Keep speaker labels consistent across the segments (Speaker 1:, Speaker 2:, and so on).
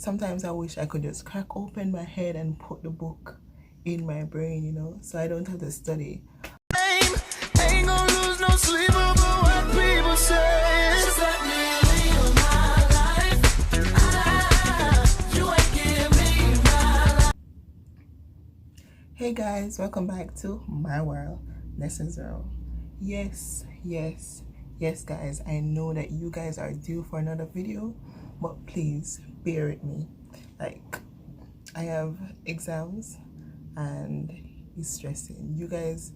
Speaker 1: sometimes I wish I could just crack open my head and put the book in my brain, you know, so I don't have to study. Ain't gonna lose no sleep over what people say. Just let me live my life. You ain't give me my life. Hey guys, welcome back to my world. Lesson 0. Yes guys, I know that you guys are due for another video, but please bear with me. Like, I have exams and it's stressing. You guys,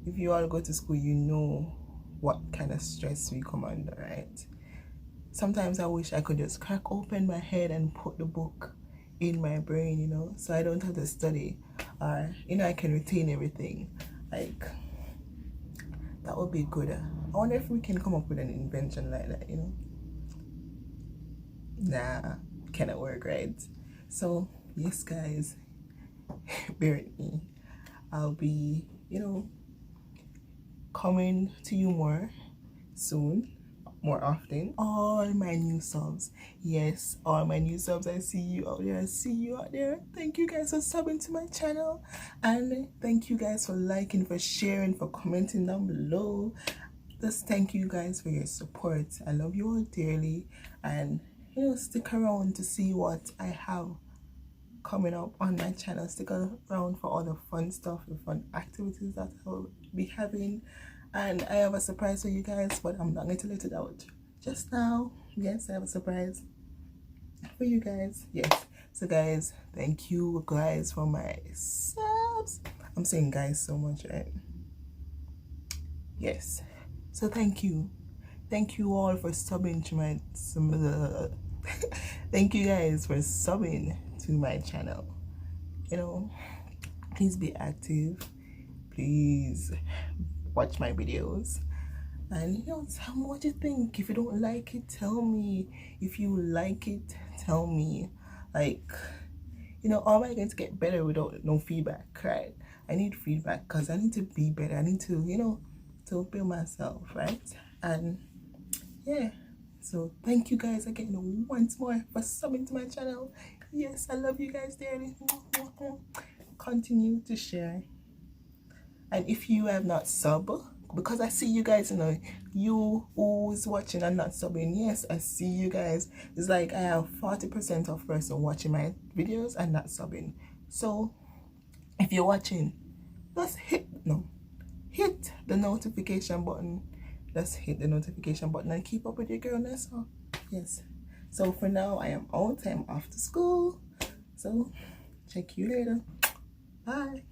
Speaker 1: if you all go to school, you know what kind of stress we come under, right? Sometimes I wish I could just crack open my head and put the book in my brain, you know, so I don't have to study, or you know, I can retain everything. Like, that would be good. I wonder if we can come up with an invention like that, you know. Nah, cannot work, right? So yes guys, bear with me. I'll be, you know, coming to you more soon, more often. All my new subs, yes, all my new subs, I see you out there. I see you out there. Thank you guys for subbing to my channel, and thank you guys for liking, for sharing, for commenting down below. Just thank you guys for your support. I love you all dearly, and you know, stick around to see what I have coming up on my channel. Stick around for all the fun stuff, the fun activities that I'll be having, and I have a surprise for you guys, but I'm not going to let it out just now. Yes, I have a surprise for you guys. Yes, so guys, thank you guys for my subs. I'm saying guys so much, right? Yes, so thank you all for subbing to my thank you guys for subbing to my channel. You know, please be active, please watch my videos, and you know, tell me what you think. If you don't like it, tell me. If you like it, tell me. Like, you know, how am I going to get better without no feedback, right? I need feedback because I need to be better. I need to, you know, to build myself, right? And yeah, so thank you guys again once more for subbing to my channel. Yes, I love you guys dearly. Continue to share, and if you have not subbed, because I see you guys, you know, you who's watching and not subbing, yes, I see you guys. It's like I have 40% of person watching my videos and not subbing. So if you're watching, just hit the notification button. Just hit the notification button and keep up with your girl Nessa. Yes, so for now I am out. I'm off to school, so check you later. Bye.